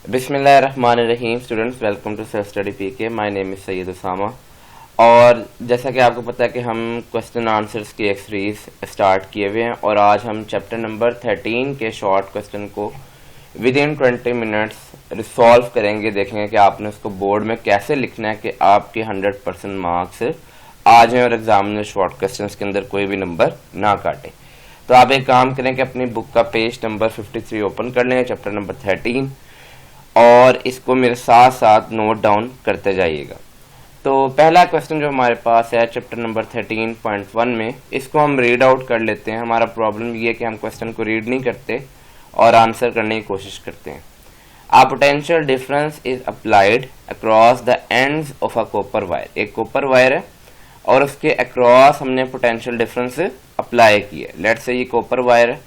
बिस्मिल्लाहिर्रहमानिर्रहीम। Students, welcome to self study PK. My name is Syed Usama. और जैसा कि आपको पता है कि हम क्वेश्चन आंसर्स की एक सीरीज स्टार्ट किए हुए हैं और आज हम चैप्टर नंबर 13 के शॉर्ट क्वेश्चन को विद इन 20 मिनट्स रिसॉल्व करेंगे। देखेंगे कि आपने उसको बोर्ड में कैसे लिखना है कि आपके 100% मार्क्स आ जाएं और एग्जाम में शॉर्ट क्वेश्चन के अंदर कोई भी नंबर ना काटे। तो आप एक काम करें कि अपनी बुक का पेज नंबर 53 ओपन कर लें, चैप्टर नंबर 13, और इसको मेरे साथ साथ नोट डाउन करते जाइएगा। तो पहला क्वेश्चन जो हमारे पास है चैप्टर नंबर 13.1 में, इसको हम रीड आउट कर लेते हैं। हमारा प्रॉब्लम ये है कि हम क्वेश्चन को रीड नहीं करते और आंसर करने की कोशिश करते हैं। A potential difference is applied across the ends of a copper wire। एक कॉपर वायर है और उसके अक्रॉस हमने पोटेंशियल डिफरेंस अप्लाई किया। लेट्स से ये कॉपर वायर है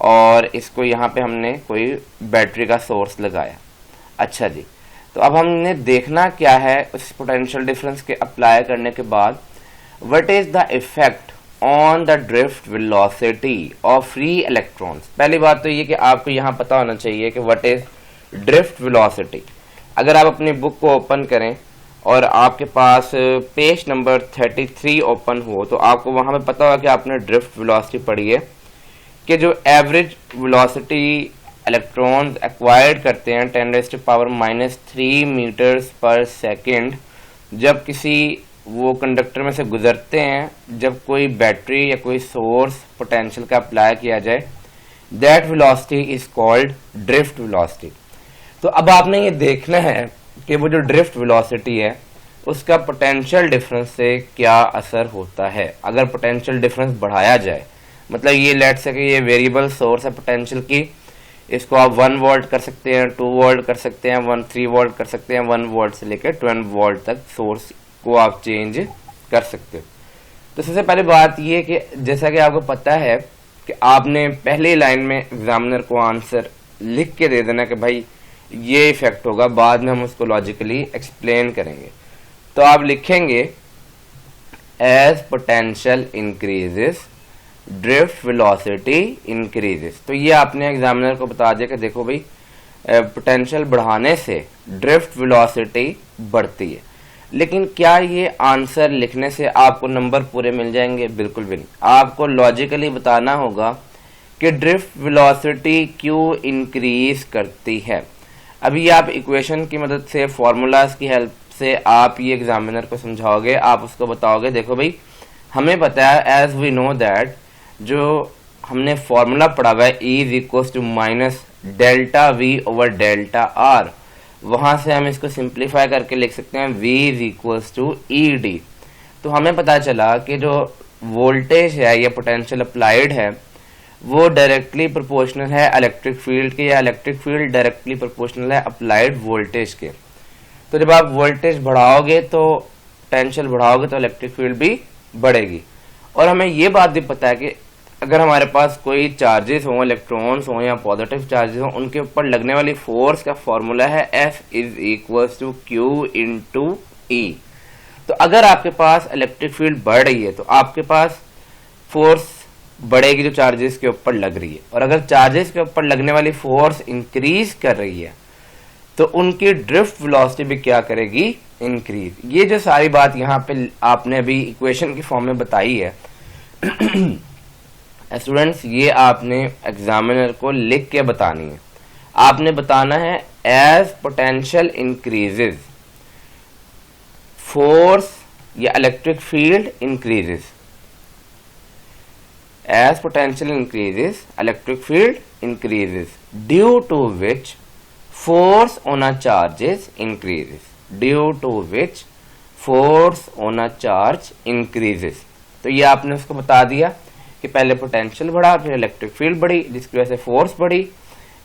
और इसको यहाँ पे हमने कोई बैटरी का सोर्स लगाया। अच्छा जी, तो अब हमने देखना क्या है उस पोटेंशियल डिफरेंस के अप्लाई करने के बाद, what is the effect on the drift velocity of free electrons. पहली बात तो ये कि आपको यहाँ पता होना चाहिए कि व्हाट इज ड्रिफ्ट वेलोसिटी। अगर आप अपनी बुक को ओपन करें और आपके पास पेज नंबर 33 ओपन हो तो आपको वहां पे पता होगा कि आपने ड्रिफ्ट वेलोसिटी पढ़ी है कि जो एवरेज वेलोसिटी इलेक्ट्रॉन्स एक्वायर्ड करते हैं 10⁻³ मीटर्स पर सेकेंड जब किसी वो कंडक्टर में से गुजरते हैं, जब कोई बैटरी या कोई सोर्स पोटेंशियल का अप्लाई किया जाए, that velocity is called drift velocity. तो अब आपने ये देखना है कि वो जो ड्रिफ्ट वेलोसिटी है उसका पोटेंशियल डिफरेंस से क्या असर होता है। अगर पोटेंशियल डिफरेंस बढ़ाया जाए, मतलब ये लेट्स से कि ये वेरिएबल सोर्स है पोटेंशियल की, इसको आप 1 वोल्ट कर सकते हैं, 2 वोल्ट कर सकते हैं, 3 वोल्ट कर सकते हैं, 1 वोल्ट से लेकर 12 वोल्ट तक सोर्स को आप चेंज कर सकते हो। तो सबसे पहले बात ये कि जैसा कि आपको पता है कि आपने पहली लाइन में एग्जामिनर को आंसर लिख के दे देना कि भाई ये इफेक्ट होगा, बाद में हम उसको लॉजिकली एक्सप्लेन करेंगे। तो आप लिखेंगे as potential increases drift velocity increases. तो ये आपने एग्जामिनर को बता दिया कि देखो भाई पोटेंशियल बढ़ाने से ड्रिफ्ट वेलोसिटी बढ़ती है। लेकिन क्या ये आंसर लिखने से आपको नंबर पूरे मिल जाएंगे? बिल्कुल भी नहीं। आपको लॉजिकली बताना होगा कि ड्रिफ्ट वेलोसिटी क्यों इंक्रीज करती है। अभी आप इक्वेशन की मदद से, फॉर्मूलाज की हेल्प से आप ये एग्जामिनर को समझाओगे, आप उसको बताओगे देखो भाई हमें पता है एज वी नो दैट जो हमने फॉर्मूला पढ़ा हुआ है E = -ΔV/ΔR, वहां से हम इसको सिंप्लीफाई करके लिख सकते हैं V = ED। तो हमें पता चला कि जो वोल्टेज है या पोटेंशियल अप्लाइड है वो डायरेक्टली प्रोपोर्शनल है इलेक्ट्रिक फील्ड के, या इलेक्ट्रिक फील्ड डायरेक्टली प्रोपोर्शनल है अप्लाइड वोल्टेज के। तो जब आप वोल्टेज बढ़ाओगे तो पोटेंशियल बढ़ाओगे तो इलेक्ट्रिक फील्ड भी बढ़ेगी। और हमें ये बात भी पता है कि अगर हमारे पास कोई चार्जेस हों, इलेक्ट्रॉन्स हों या पॉजिटिव चार्जेस हों, उनके ऊपर लगने वाली फोर्स का फॉर्मूला है F = Q × E। तो अगर आपके पास इलेक्ट्रिक फील्ड बढ़ रही है तो आपके पास फोर्स बढ़ेगी जो चार्जेस के ऊपर लग रही है, और अगर चार्जेस के ऊपर लगने वाली फोर्स इंक्रीज कर रही है तो उनकी ड्रिफ्ट वेलोसिटी भी क्या करेगी? इंक्रीज। ये जो सारी बात यहाँ पे आपने अभी इक्वेशन की फॉर्म में बताई है स्टूडेंट्स, ये आपने एग्जामिनर को लिख के बतानी है। आपने बताना है एज पोटेंशियल इंक्रीजेस फोर्स या electric field increases. As potential increases, electric field increases, due to which force on a charges increases, due to which force on a charge increases। तो ये आपने उसको बता दिया कि पहले पोटेंशियल बढ़ा, फिर इलेक्ट्रिक फील्ड बढ़ी, जिसकी वजह से फोर्स बढ़ी।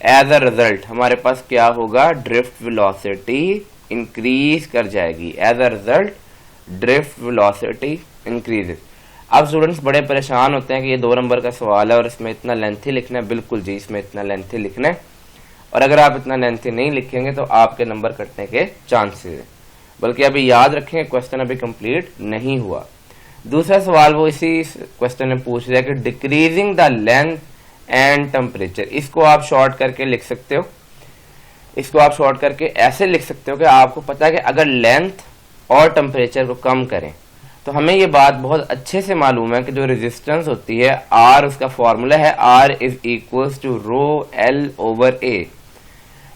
एज अ रिजल्ट हमारे पास क्या होगा? ड्रिफ्ट वेलोसिटी इंक्रीज कर जाएगी। As a result drift velocity increases. अब स्टूडेंट्स बड़े परेशान होते हैं कि ये 2 नंबर का सवाल है और इसमें इतना लेंथी लिखना है। बिल्कुल जी, इसमें इतना लेंथी लिखना है, और अगर आप इतना लेंथी नहीं लिखेंगे तो आपके नंबर कटने के चांसेस हैं। बल्कि अभी याद रखें क्वेश्चन अभी कंप्लीट नहीं हुआ। दूसरा सवाल वो इसी क्वेश्चन में पूछ रहा है कि decreasing the length and temperature, इसको आप शॉर्ट करके लिख सकते हो इसको आप शॉर्ट करके ऐसे लिख सकते हो कि आपको पता है कि अगर लेंथ और टेम्परेचर को कम करें तो हमें ये बात बहुत अच्छे से मालूम है कि जो रेजिस्टेंस होती है R, उसका फॉर्मूला है R is equals to rho L over A।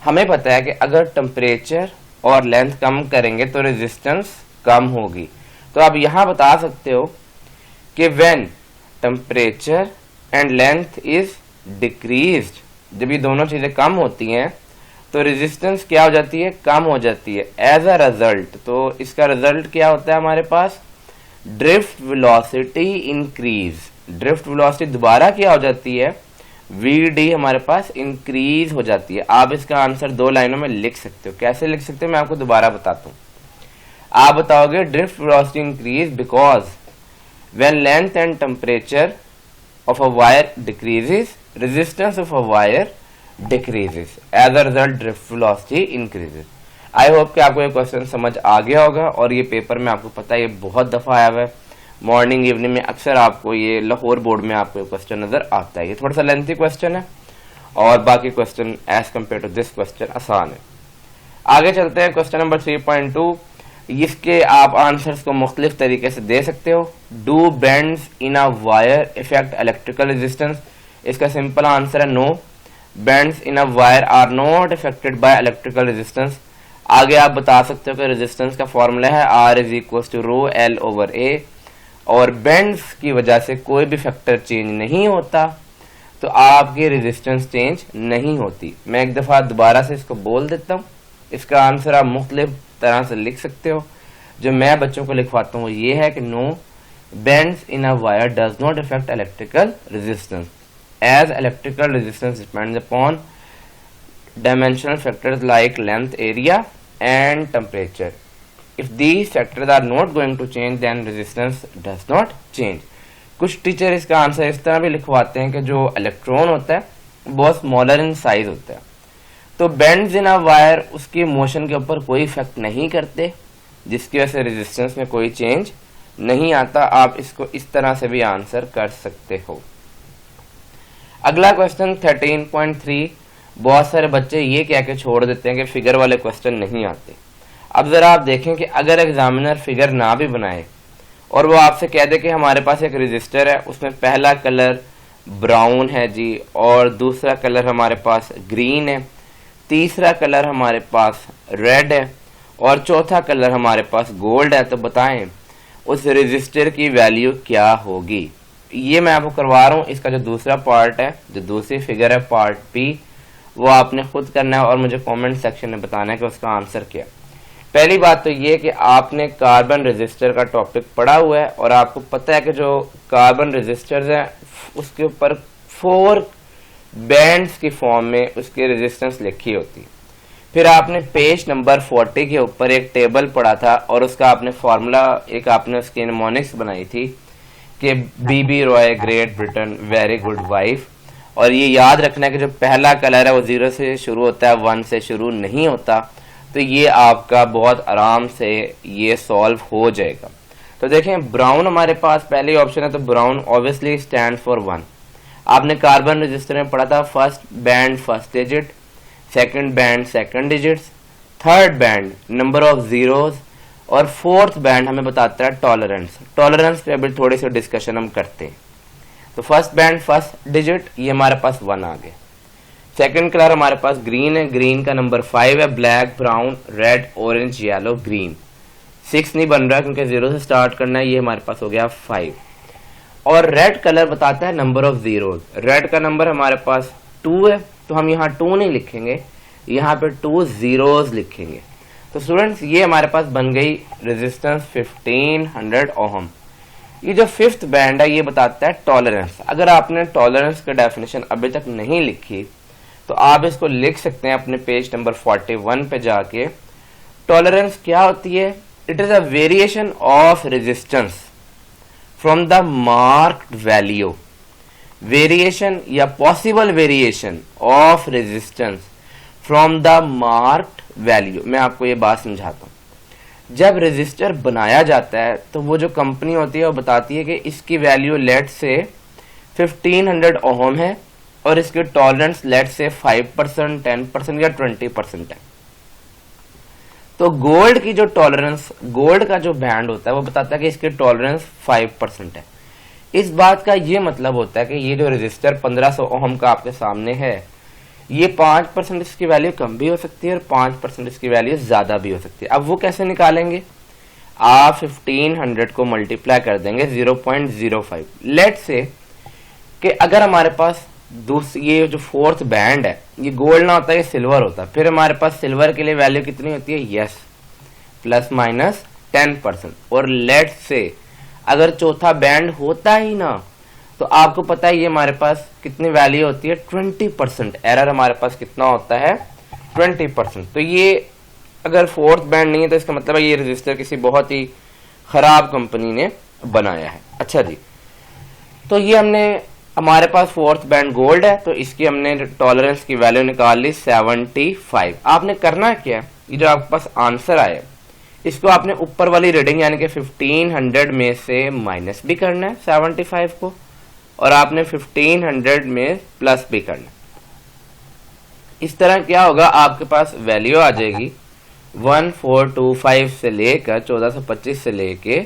हमें पता है कि अगर टेम्परेचर और लेंथ कम करेंगे तो रेजिस्टेंस कम होगी। तो आप यहां बता सकते हो कि when temperature and length is decreased, जब ये दोनों चीजें कम होती हैं तो रेजिस्टेंस क्या हो जाती है, कम हो जाती है। एज अ रिजल्ट, तो इसका रिजल्ट क्या होता है हमारे पास, drift velocity increase. Drift velocity दोबारा क्या हो जाती है, वीडी हमारे पास इंक्रीज हो जाती है। आप इसका आंसर 2 लाइनों में लिख सकते हो। कैसे लिख सकते हो मैं आपको दोबारा बताता हूं। आप बताओगे drift velocity increase because when length and temperature of a wire decreases, resistance of a wire decreases, as a result drift velocity increases. I hope कि आपको ये क्वेश्चन समझ आ गया होगा और ये पेपर में आपको पता है ये बहुत दफा आया हुआ है, मॉर्निंग इवनिंग में अक्सर आपको ये लाहौर बोर्ड में आपको क्वेश्चन नजर आता है। ये थोड़ा सा लेंथी क्वेश्चन है और बाकी question as compare to this question आसान है। आगे चलते हैं क्वेश्चन नंबर 3.2। इसके आप आंसर्स को मुख्तलिफ तरीके से दे सकते हो। Do bends in a wire effect electrical resistance? इसका सिंपल आंसर है no, bends in a wire are not affected by electrical resistance. आगे आप बता सकते हो कि रेजिस्टेंस का फॉर्मूला है R is equal to rho L over A, और बेंड्स की वजह से कोई भी फैक्टर चेंज नहीं होता तो आपकी रेजिस्टेंस चेंज नहीं होती। मैं एक दफा दोबारा से इसको बोल देता हूँ। इसका आंसर आप मुख्तलिफ तरह से लिख सकते हो। जो मैं बच्चों को लिखवाता हूँ वो ये है कि no, bends in a wire does not affect electrical resistance as electrical resistance depends upon dimensional factors like length, area and temperature. If these factors are not going to change then resistance does not change. कुछ teacher इसका answer इस तरह भी लिखवाते हैं कि जो electron होता है बहुत स्मॉलर इन साइज होता है, तो बेंड्स इन अ वायर उसकी मोशन के ऊपर कोई इफेक्ट नहीं करते, जिसकी वजह से रेजिस्टेंस में कोई चेंज नहीं आता। आप इसको इस तरह से भी आंसर कर सकते हो। अगला क्वेश्चन 13.3। बहुत सारे बच्चे ये कह के छोड़ देते हैं कि फिगर वाले क्वेश्चन नहीं आते। अब जरा आप देखें कि अगर एग्जामिनर फिगर ना भी बनाए और वो आपसे कह दे कि हमारे पास एक रजिस्टर है, उसमें पहला कलर ब्राउन है जी, और दूसरा कलर हमारे पास ग्रीन है, तीसरा कलर हमारे पास रेड है और चौथा कलर हमारे पास गोल्ड है, तो बताएं उस रजिस्टर की वैल्यू क्या होगी। ये मैं आपको करवा रहा हूँ। इसका जो दूसरा पार्ट है, जो दूसरी फिगर है पार्ट P, वो आपने खुद करना है और मुझे कमेंट सेक्शन में बताना है कि उसका आंसर क्या। पहली बात तो ये कि आपने कार्बन रेजिस्टर का टॉपिक पढ़ा हुआ है और आपको पता है कि जो कार्बन रेजिस्टर्स हैं उसके ऊपर 4 बैंड्स की फॉर्म में उसकी रेजिस्टेंस लिखी होती। फिर आपने पेज नंबर 40 के ऊपर एक टेबल पढ़ा था और उसका आपने फॉर्मूला, एक आपने उसकी निमोनिक्स बनाई थी कि BB Roy Great Britain very good wife. और ये याद रखना है कि जो पहला कलर है वो 0 से शुरू होता है, 1 से शुरू नहीं होता। तो ये आपका बहुत आराम से ये सॉल्व हो जाएगा। तो देखें ब्राउन हमारे पास पहले ऑप्शन है, तो ब्राउन ऑब्वियसली स्टैंड फॉर 1। आपने कार्बन रजिस्टर में पढ़ा था first band first digit, second band second digits, third band number of zeros और फोर्थ बैंड हमें बताता है टॉलरेंस। टॉलरेंस पे अभी थोड़ी सी डिस्कशन हम करते हैं। तो फर्स्ट बैंड फर्स्ट डिजिट ये हमारे पास 1 आ गए। सेकंड कलर हमारे पास ग्रीन है, ग्रीन का नंबर 5 है, black brown red orange yellow green. 6 नहीं बन रहा क्योंकि 0 से स्टार्ट करना है, ये हमारे पास हो गया 5। और रेड कलर बताता है नंबर ऑफ जीरोज। रेड का नंबर हमारे पास 2 है, तो हम यहाँ 2 नहीं लिखेंगे, यहाँ पे 2 जीरोज लिखेंगे। तो स्टूडेंट्स ये हमारे पास बन गई रेजिस्टेंस 1500 ओहम। ये जो 5th बैंड है ये बताता है टॉलरेंस। अगर आपने टॉलरेंस का डेफिनेशन अभी तक नहीं लिखी तो आप इसको लिख सकते हैं अपने पेज नंबर 41 पे जाके। टॉलरेंस क्या होती है? It is a variation of resistance from the marked value. Variation या possible variation of resistance from the marked value. मैं आपको ये बात समझाता हूँ। जब रजिस्टर बनाया जाता है तो वो जो कंपनी होती है वो बताती है कि इसकी वैल्यू लेट से 1500 ओहम है और इसकी टॉलरेंस लेट से 5%, 10% या 20% है। तो गोल्ड की जो टॉलरेंस, गोल्ड का जो बैंड होता है वो बताता है कि इसकी टॉलरेंस 5% है। इस बात का ये मतलब होता है कि ये जो रेजिस्टर 1500 ओम का आपके सामने है, ये 5% इसकी वैल्यू कम भी हो सकती है और 5% इसकी वैल्यू ज्यादा भी हो सकती है। अब वो कैसे निकालेंगे? आप 1500 को मल्टीप्लाई कर देंगे 0.05। लेट से कि अगर हमारे पास ये जो फोर्थ बैंड है ये गोल्ड ना होता है, ये सिल्वर होता है, फिर हमारे पास सिल्वर के लिए वैल्यू कितनी होती है? Yes, plus minus 10%। और लेट से अगर चौथा बैंड होता ही ना, तो आपको पता है ये हमारे पास कितनी वैल्यू होती है? 20%। एरर हमारे पास कितना होता है? 20%। तो ये अगर फोर्थ बैंड नहीं है तो इसका मतलब है ये रजिस्टर किसी बहुत ही खराब कंपनी ने बनाया है। अच्छा जी, तो ये हमारे पास फोर्थ बैंड गोल्ड है, तो इसकी हमने टॉलरेंस की वैल्यू निकाल ली 75। आपने करना क्या है, ये जो आपके पास आंसर आया इसको आपने ऊपर वाली रीडिंग यानी कि 1500 में से माइनस भी करना है 75 को, और आपने 1500 में प्लस भी करना है। इस तरह क्या होगा, आपके पास वैल्यू आ जाएगी 1425 से लेकर 1425 से लेके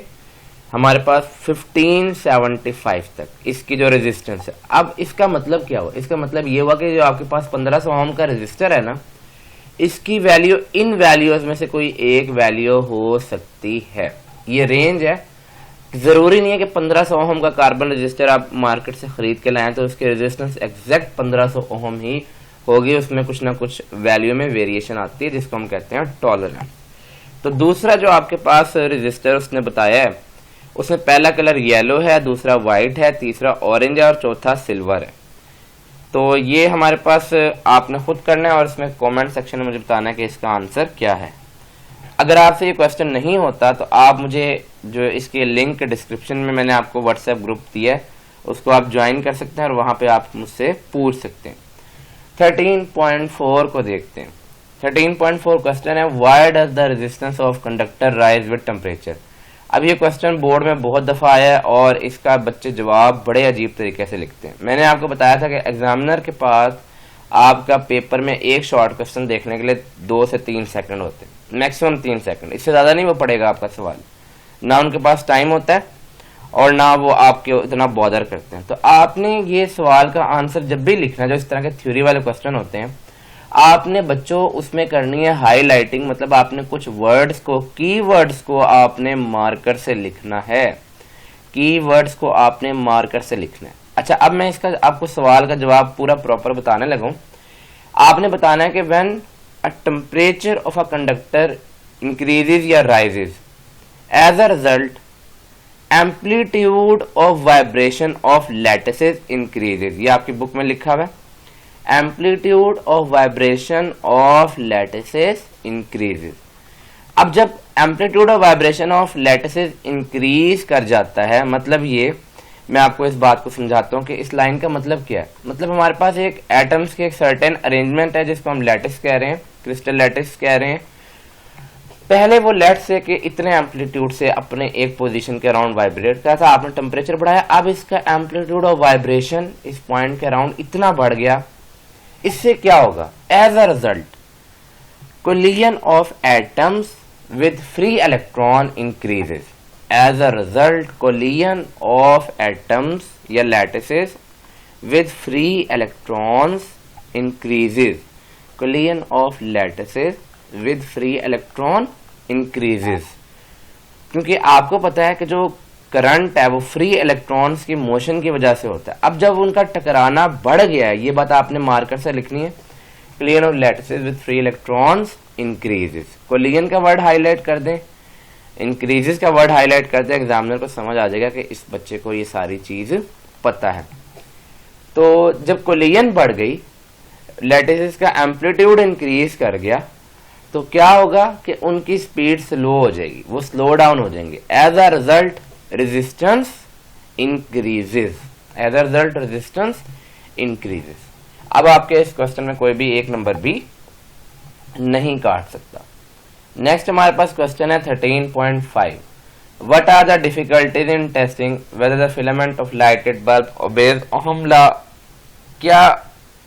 हमारे पास 1575 तक इसकी जो रेजिस्टेंस है। अब इसका मतलब क्या हुआ? इसका मतलब ये हुआ कि जो आपके पास 1500 ओम का रेजिस्टर है ना, इसकी वैल्यू इन वैल्यूज में से कोई एक वैल्यू हो सकती है। ये रेंज है, जरूरी नहीं है कि 1500 ओम का कार्बन रेजिस्टर आप मार्केट से खरीद के लाएं तो उसकी रेजिस्टेंस एग्जैक्ट 1500 ओम ही होगी। उसमें कुछ ना कुछ वैल्यू में वेरिएशन आती है जिसको हम कहते हैं टॉलरेंस। तो दूसरा जो आपके पास रेजिस्टर उसने बताया है, उसमें पहला कलर येलो है, दूसरा व्हाइट है, तीसरा ऑरेंज है और चौथा सिल्वर है। तो ये हमारे पास आपने खुद करना है और इसमें कमेंट सेक्शन में मुझे बताना है कि इसका आंसर क्या है। अगर आपसे ये क्वेश्चन नहीं होता तो आप मुझे जो इसके लिंक डिस्क्रिप्शन में मैंने आपको व्हाट्सएप ग्रुप दिया है उसको आप ज्वाइन कर सकते हैं और वहां पे आप मुझसे पूछ सकते हैं। 13.4 को देखते हैं। 13.4 क्वेश्चन है, why does the resistance of conductor rise with temperature. अब ये क्वेश्चन बोर्ड में बहुत दफा आया है और इसका बच्चे जवाब बड़े अजीब तरीके से लिखते हैं। मैंने आपको बताया था कि एग्जामिनर के पास आपका पेपर में एक शॉर्ट क्वेश्चन देखने के लिए 2 से 3 सेकंड होते हैं, मैक्सिमम 3 सेकंड, इससे ज्यादा नहीं वो पड़ेगा आपका सवाल। ना उनके पास टाइम होता है और ना वो आपके इतना बॉदर करते हैं। तो आपने ये सवाल का आंसर जब भी लिखना, जो इस तरह के थ्योरी वाले क्वेश्चन होते हैं, आपने बच्चों उसमें करनी है हाईलाइटिंग। मतलब आपने कुछ वर्ड्स को, कीवर्ड्स को आपने मार्कर से लिखना है, कीवर्ड्स को आपने मार्कर से लिखना है। अच्छा, अब मैं इसका आपको सवाल का जवाब पूरा प्रॉपर बताने लगूं। आपने बताना है कि when a temperature of a conductor increases या rises, as a result amplitude of vibration of lattices increases. ये आपकी बुक में लिखा हुआ है, amplitude of vibration of lattices increases. अब जब amplitude of vibration of lattices increase कर जाता है, मतलब ये, मैं आपको इस बात को समझाता हूं कि इस लाइन का मतलब क्या है। मतलब हमारे पास एक एटम्स के एक सर्टेन अरेंजमेंट है जिसको हम लैटिस कह रहे हैं, क्रिस्टल लैटिस कह रहे हैं। पहले वो लेट से कि इतने एम्पलीट्यूड से अपने एक पोजीशन के अराउंड वाइब्रेट करता था, आपने टेम्परेचर बढ़ाया, अब इसका एम्पलीट्यूड ऑफ वाइब्रेशन इस पॉइंट के अराउंड इतना बढ़ गया। इससे क्या होगा? As a result collision of atoms with free electron increases. As a result collision of atoms या lattices with free electrons increases. Collision of lattices with free electron increases. क्योंकि आपको पता है कि जो करंट है वो फ्री इलेक्ट्रॉन्स की मोशन की वजह से होता है। अब जब उनका टकराना बढ़ गया है, ये बात आपने मार्कर से लिखनी है, collision of lattices with free electrons increases. Collision का वर्ड हाईलाइट कर दें, इंक्रीजेज का वर्ड हाईलाइट कर दें, एग्जामिनर को समझ आ जाएगा कि इस बच्चे को ये सारी चीज पता है। तो जब कोलिजन बढ़ गई, लैटिसेस का एम्पलीट्यूड इंक्रीज कर गया, तो क्या होगा कि उनकी स्पीड स्लो हो जाएगी, वो स्लो डाउन हो जाएंगे। As a result resistance increases. As a result resistance increases. अब आपके इस क्वेश्चन में कोई भी एक नंबर भी नहीं काट सकता। नेक्स्ट हमारे पास क्वेश्चन है 13.5। What are the difficulties in testing whether the filament of lighted bulb obeys Ohm law. क्या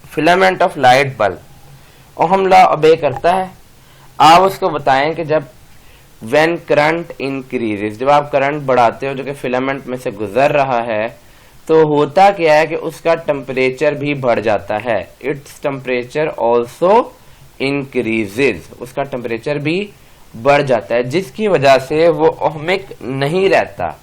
filament of light bulb Ohm law obey करता है? आप उसको बताएं कि जब व्हेन करंट इंक्रीजेस, जब आप करंट बढ़ाते हो जो कि फिलामेंट में से गुजर रहा है, तो होता क्या है कि उसका टेम्परेचर भी बढ़ जाता है। इट्स टेम्परेचर ऑल्सो इंक्रीजेस, उसका टेम्परेचर भी बढ़ जाता है, जिसकी वजह से वो ओहमिक नहीं रहता,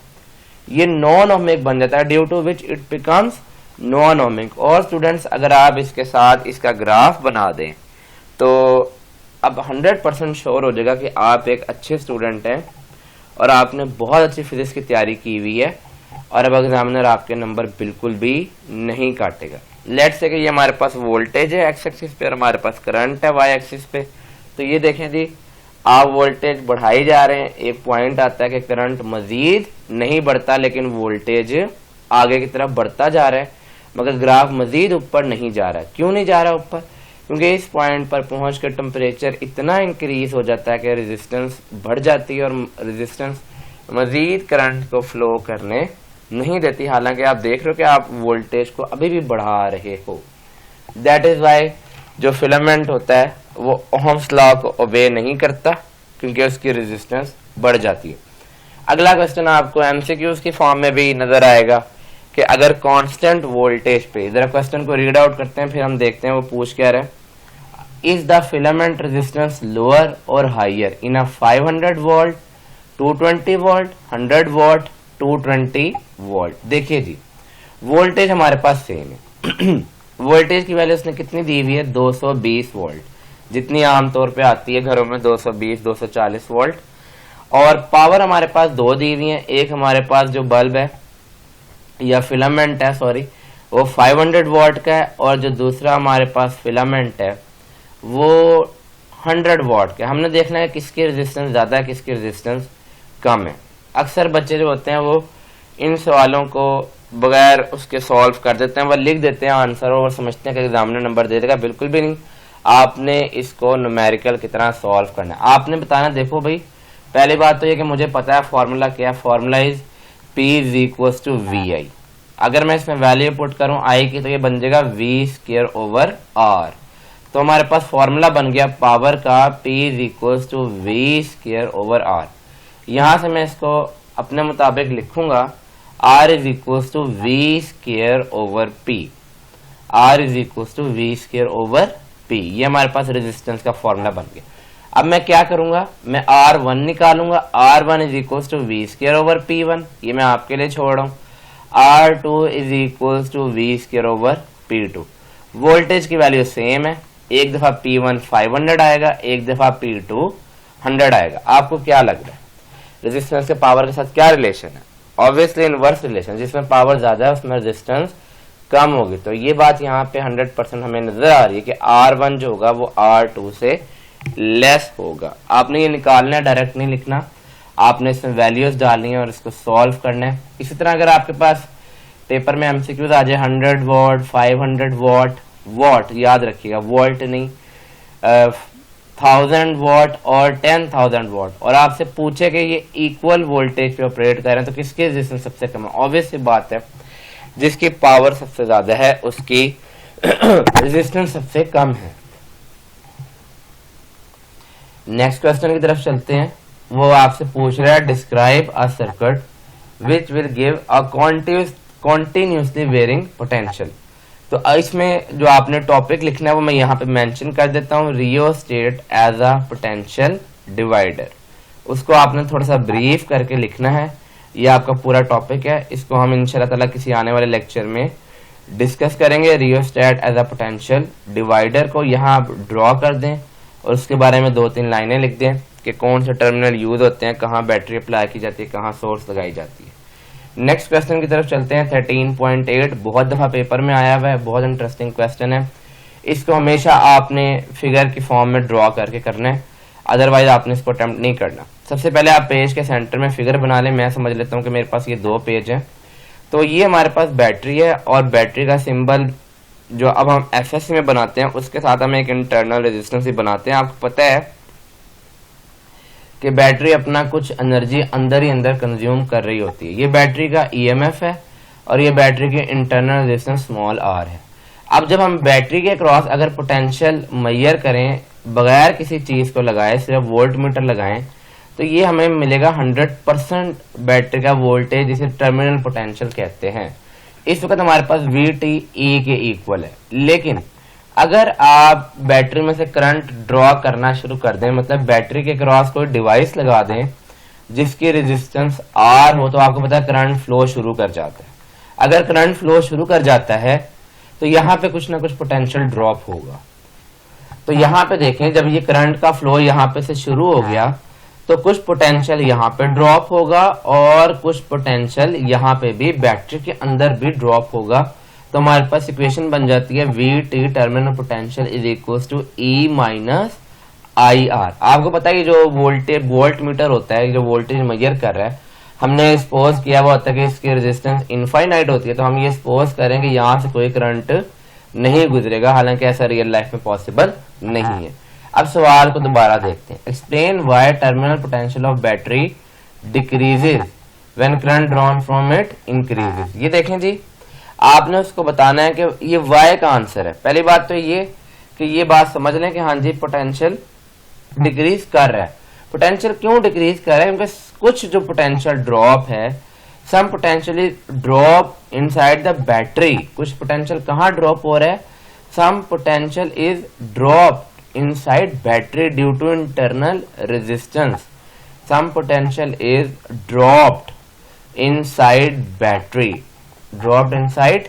ये नॉन ओहमिक बन जाता है, due to which it becomes non ohmic. और स्टूडेंट्स अगर आप इसके साथ इसका ग्राफ बना दें तो अब 100% श्योर हो जाएगा कि आप एक अच्छे स्टूडेंट हैं और आपने बहुत अच्छी फिजिक्स की तैयारी की हुई है और अब एग्जामिनर आपके नंबर बिल्कुल भी नहीं काटेगा। लेट्स से कि ये हमारे पास वोल्टेज है एक्स एक्सिस पे और हमारे पास करंट है वाई एक्सिस पे। तो ये देखें जी, आप वोल्टेज बढ़ाई जा रहे हैं, एक पॉइंट आता है कि करंट मजीद नहीं बढ़ता लेकिन वोल्टेज आगे की तरफ बढ़ता जा रहा है, मगर ग्राफ मजीद ऊपर नहीं जा रहा है। क्यों नहीं जा रहा ऊपर? क्योंकि इस पॉइंट पर पहुंच कर टेम्परेचर इतना इंक्रीज हो जाता है कि रेजिस्टेंस बढ़ जाती है और रेजिस्टेंस मजीद करंट को फ्लो करने नहीं देती। हालांकि आप देख रहे हो कि आप वोल्टेज को अभी भी बढ़ा रहे हो। दैट इज वाई जो फिलामेंट होता है वो ओहम्स लॉ को ओबे नहीं करता क्योंकि उसकी रेजिस्टेंस बढ़ जाती है। अगला क्वेश्चन आपको एमसीक्यूज की फॉर्म में भी नजर आएगा कि अगर कांस्टेंट वोल्टेज पे, जरा क्वेश्चन को रीड आउट करते हैं फिर हम देखते हैं वो पूछ क्या रहा है। Is the filament resistance lower और higher in a 500 volt, 220 volt, 100 volt, 220 volt? देखिए जी, वोल्टेज हमारे पास सेम है वोल्टेज की वैल्यू उसने कितनी दी हुई है? 220 वोल्ट, जितनी आमतौर पे आती है घरों में 220 240 वोल्ट। और पावर हमारे पास दो दी हुई है, एक हमारे पास जो बल्ब है या फिलामेंट है सॉरी वो 500 वॉट का है और जो दूसरा हमारे पास फिलामेंट है वो 100 वॉट का। हमने देखना है किसकी रेजिस्टेंस ज्यादा है किसकी रेजिस्टेंस कम है। अक्सर बच्चे जो होते हैं वो इन सवालों को बगैर उसके सॉल्व कर देते हैं, वह लिख देते हैं आंसर और समझते हैं कि एग्जामिनर नंबर दे देगा। बिल्कुल भी नहीं, आपने इसको न्यूमेरिकल की तरह सॉल्व करना है। आपने बताना, देखो भाई पहली बात तो ये कि मुझे पता है फॉर्मूला क्या है, formula is P is equal to VI। अगर मैं इसमें वैल्यू पुट करूं I की तो ये बन जाएगा V² ओवर R। तो हमारे पास फॉर्मूला बन गया पावर का P is equal to V² over R। यहां से मैं इसको अपने मुताबिक लिखूंगा R is equal to V² over P। R is equal to V² over P। ये हमारे पास रेजिस्टेंस का फॉर्मूला बन गया। अब मैं क्या करूंगा, मैं R1 निकालूंगा। R1 is equal to V² over P1, ये मैं आपके लिए छोड़ रहा हूं। R2 is equal to V² over P2। Voltage की वैल्यू सेम है, एक दफा P1 500 आएगा, एक दफा P2 100 आएगा। आपको क्या लग रहा है रेजिस्टेंस के पावर के साथ क्या रिलेशन है? ऑब्वियसली इनवर्स रिलेशन, जिसमें पावर ज्यादा है उसमें रेजिस्टेंस कम होगी। तो ये बात यहाँ पे 100% हमें नजर आ रही है कि R1 जो होगा वो R2 से लेस होगा। आपने ये निकालना है, डायरेक्ट नहीं लिखना, आपने इसमें वैल्यूज डालनी है और इसको सॉल्व करना है। इसी तरह अगर आपके पास पेपर में एमसीक्यूज आ जाए 100 वॉट 500 वॉट, वॉट याद रखिएगा वोल्ट नहीं, 1000 वॉट और 10,000 वॉट, और आपसे पूछे कि ये इक्वल वोल्टेज पे ऑपरेट कर रहे हैं तो किसकी रेजिस्टेंस सबसे कम है? ऑब्वियस सी बात है जिसकी पावर सबसे ज्यादा है उसकी रेजिस्टेंस सबसे कम है। नेक्स्ट क्वेश्चन की तरफ चलते हैं। वो आपसे पूछ रहा है describe a circuit which will give a continuously varying potential. तो इसमें जो आपने टॉपिक लिखना है वो मैं यहाँ पे मेंशन कर देता हूँ, rheostat as a potential divider. उसको आपने थोड़ा सा ब्रीफ करके लिखना है। ये आपका पूरा टॉपिक है, इसको हम इंशाल्लाह ताला किसी आने वाले लेक्चर में डिस्कस करेंगे। Rheostat as a potential divider को यहाँ आप ड्रॉ कर दें और उसके बारे में 2-3 लाइनें लिख दें कि कौन से टर्मिनल यूज होते हैं, कहाँ बैटरी अप्लाई की जाती है, कहाँ सोर्स लगाई जाती है। नेक्स्ट क्वेश्चन की तरफ चलते हैं। 13.8 बहुत दफा पेपर में आया हुआ है, बहुत इंटरेस्टिंग क्वेश्चन है। इसको हमेशा आपने फिगर की फॉर्म में ड्रॉ करके करना है, अदरवाइज आपने इसको अटेम्प्ट नहीं करना। सबसे पहले आप पेज के सेंटर में फिगर बना लें। मैं समझ लेता हूँ कि मेरे पास ये 2 पेज हैं। तो ये हमारे पास बैटरी है और बैटरी का सिंबल जो अब हम एफएससी में बनाते हैं उसके साथ हम एक इंटरनल रेजिस्टेंस भी बनाते हैं। आपको पता है कि बैटरी अपना कुछ एनर्जी अंदर ही अंदर कंज्यूम कर रही होती है। ये बैटरी का ईएमएफ है और ये बैटरी की इंटरनल रेजिस्टेंस स्मॉल आर है। अब जब हम बैटरी के क्रॉस अगर पोटेंशियल मेजर करें बगैर किसी चीज को लगाए, सिर्फ वोल्ट मीटर लगाएं, तो ये हमें मिलेगा 100% बैटरी का वोल्टेज, जिसे टर्मिनल पोटेंशियल कहते हैं। इस वक्त हमारे पास VTE के इक्वल है। लेकिन अगर आप बैटरी में से करंट ड्रॉ करना शुरू कर दें, मतलब बैटरी के क्रॉस कोई डिवाइस लगा दें जिसकी रेजिस्टेंस R हो, तो आपको पता है करंट फ्लो शुरू कर जाता है। अगर करंट फ्लो शुरू कर जाता है तो यहाँ पे कुछ ना कुछ पोटेंशियल ड्रॉप होगा। तो यहाँ पे देखें, जब ये करंट का फ्लो यहाँ पे से शुरू हो गया तो कुछ पोटेंशियल यहाँ पे ड्रॉप होगा और कुछ पोटेंशियल यहाँ पे भी बैटरी के अंदर भी ड्रॉप होगा। तो हमारे पास इक्वेशन बन जाती है VT terminal potential is equal to E minus IR। आपको पता है कि जो वोल्ट मीटर होता है, जो वोल्टेज मेजर कर रहा है, हमने सपोज किया हुआ होता है कि इसकी रेजिस्टेंस इनफाइनाइट होती है, तो हम ये सपोज करें कि यहाँ से कोई करंट नहीं गुजरेगा, हालांकि ऐसा रियल लाइफ में पॉसिबल नहीं है। अब सवाल को दोबारा देखते हैं। Explain why terminal potential of battery decreases when current drawn from it increases. ये देखें जी, आपने उसको बताना है कि ये वाई का आंसर है। पहली बात तो ये कि ये बात समझ लें कि हाँ जी पोटेंशियल डिक्रीज कर रहा है। पोटेंशियल क्यों डिक्रीज कर रहा है? क्योंकि कुछ जो पोटेंशियल ड्रॉप है, some potential is drop inside the battery. कुछ पोटेंशियल कहाँ ड्रॉप हो रहा है? Some potential is drop inside battery due to internal resistance. Some potential is dropped inside battery, dropped inside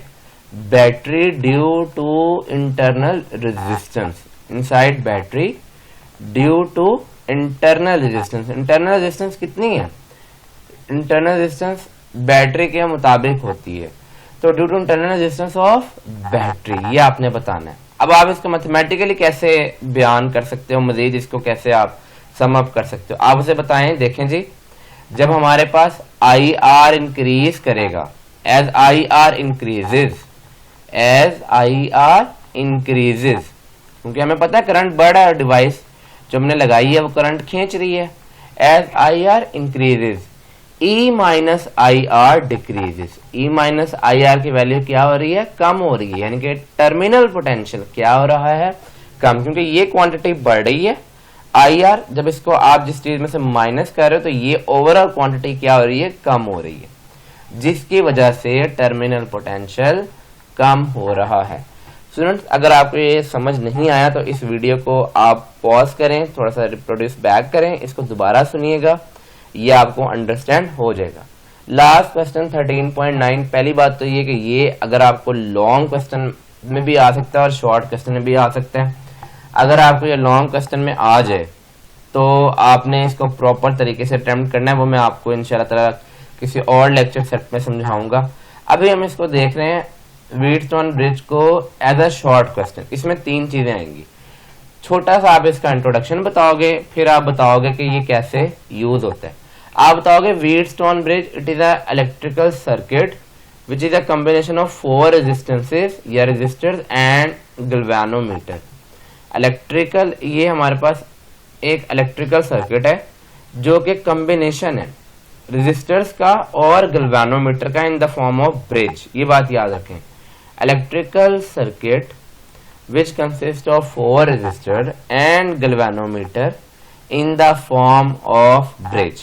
battery due to internal resistance, inside battery due to internal resistance. Internal resistance कितनी है? Internal resistance battery के मुताबिक होती है, तो due to internal resistance of battery, ये आपने बताना है। अब आप इसको मैथमेटिकली कैसे बयान कर सकते हो, मजीद इसको कैसे आप सम अप कर सकते हो, आप उसे बताएं। देखें जी, जब हमारे पास IR इंक्रीज करेगा, एज IR इंक्रीजेस, क्योंकि हमें पता है करंट बढ़ रहा है, डिवाइस जो हमने लगाई है वो करंट खींच रही है। As IR increases E minus IR decreases. E minus IR की वैल्यू क्या हो रही है? कम हो रही है, यानी कि टर्मिनल पोटेंशियल क्या हो रहा है? कम, क्योंकि ये क्वांटिटी बढ़ रही है। IR जब इसको आप जिस चीज में से माइनस कर रहे हो तो ये ओवरऑल क्वांटिटी क्या हो रही है? कम हो रही है, जिसकी वजह से टर्मिनल पोटेंशियल कम हो रहा है। स्टूडेंट्स, अगर आपको ये समझ नहीं आया तो इस वीडियो को आप पॉज करें, थोड़ा सा रिप्रोड्यूस बैक करें, इसको दोबारा सुनिएगा, ये आपको अंडरस्टैंड हो जाएगा। लास्ट क्वेश्चन 13.9, पहली बात तो ये कि ये अगर आपको लॉन्ग क्वेश्चन में भी आ सकता है और शॉर्ट क्वेश्चन में भी आ सकता है। अगर आपको ये लॉन्ग क्वेश्चन में आ जाए तो आपने इसको प्रॉपर तरीके से अटेम्प्ट करना है, वो मैं आपको इंशाल्लाह ताला किसी और लेक्चर सेट में समझाऊंगा। अभी हम इसको देख रहे हैं व्हीटस्टोन ब्रिज को एज अ शॉर्ट क्वेश्चन। इसमें 3 चीजें आएंगी। छोटा सा आप इसका इंट्रोडक्शन बताओगे, फिर आप बताओगे कि ये कैसे यूज होता है। आप बताओगे Wheatstone bridge it is a electrical circuit which is a combination of 4 resistances या रेजिस्टर्स एंड गैल्वेनोमीटर। इलेक्ट्रिकल, ये हमारे पास एक इलेक्ट्रिकल सर्किट है जो कि कॉम्बिनेशन है रेजिस्टर्स का और गैल्वेनोमीटर का in the form of bridge. ये बात याद रखें, electrical circuit which consists of 4 resistors and galvanometer in the form of bridge।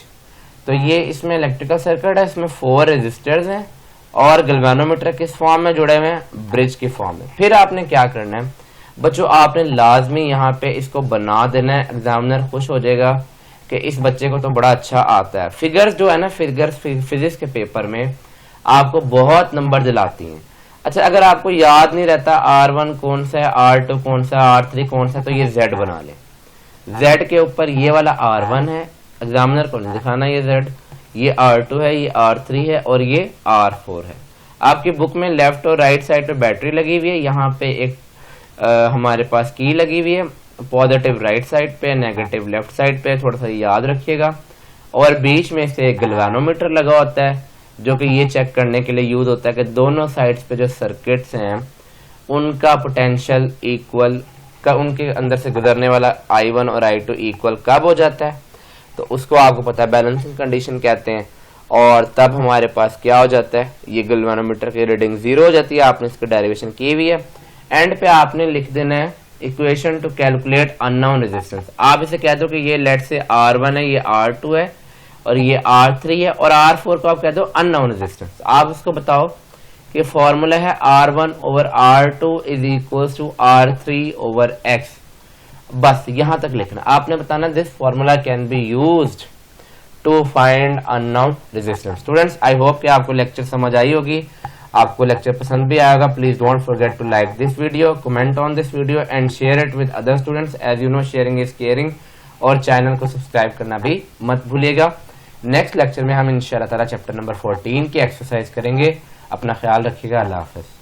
तो ये इसमें इलेक्ट्रिकल सर्किट है, इसमें 4 रेजिस्टर्स हैं और गैल्वेनोमीटर किस फॉर्म में जुड़े हुए हैं? ब्रिज की फॉर्म में। फिर आपने क्या करना है बच्चों, आपने लाजमी यहाँ पे इसको बना देना है। एग्जामिनर खुश हो जाएगा कि इस बच्चे को तो बड़ा अच्छा आता है। फिगर्स जो है ना, फिगर्स फिजिक्स के पेपर में आपको बहुत नंबर दिलाती हैं। अच्छा, अगर आपको याद नहीं रहता R1 कौन सा है, R2 कौन सा है, R3 कौन सा है, तो ये Z बना ले। Z के ऊपर ये वाला R1 है, एग्जामिनर को नहीं दिखाना ये Z, ये R2 है, ये R3 है और ये R4 है। आपकी बुक में लेफ्ट और राइट साइड पे बैटरी लगी हुई है, यहाँ पे एक हमारे पास की लगी हुई है, पॉजिटिव राइट साइड पे, नेगेटिव लेफ्ट साइड पे, थोड़ा सा याद रखिएगा। और बीच में से एक गैल्वेनोमीटर लगा होता है जो कि ये चेक करने के लिए यूज होता है कि दोनों साइड्स पे जो सर्किट्स हैं उनका पोटेंशियल इक्वल का, उनके अंदर से गुजरने वाला I1 और I2 इक्वल कब हो जाता है, तो उसको आपको पता है बैलेंसिंग कंडीशन कहते हैं। और तब हमारे पास क्या हो जाता है, ये गैल्वेनोमीटर की रीडिंग 0 हो जाती है। आपने इसकी डेरिवेशन की हुई है। एंड पे आपने लिख देना है equation two calculate unknown resistance. आप इसे कह दो कि ये लेट से R1 है, ये R2 है और ये R3 है, और R4 को आप कह दो अननोन रेजिस्टेंस। आप उसको बताओ कि फॉर्मूला है R1 over R2 is equal to R3 over X। बस यहां तक लिखना। आपने बताना this formula can be used to find unknown resistance. Students, I hope कि आपको लेक्चर समझ आई होगी, आपको लेक्चर पसंद भी आएगा। Please don't forget to like this video, comment on this video and share it with other students. As you know, sharing is caring. और channel को सब्सक्राइब करना भी मत भूलिएगा। नेक्स्ट लेक्चर में हम इंशाल्लाह ताला चैप्टर नंबर 14 की एक्सरसाइज करेंगे। अपना ख्याल रखिएगा। अल्लाह हाफिज।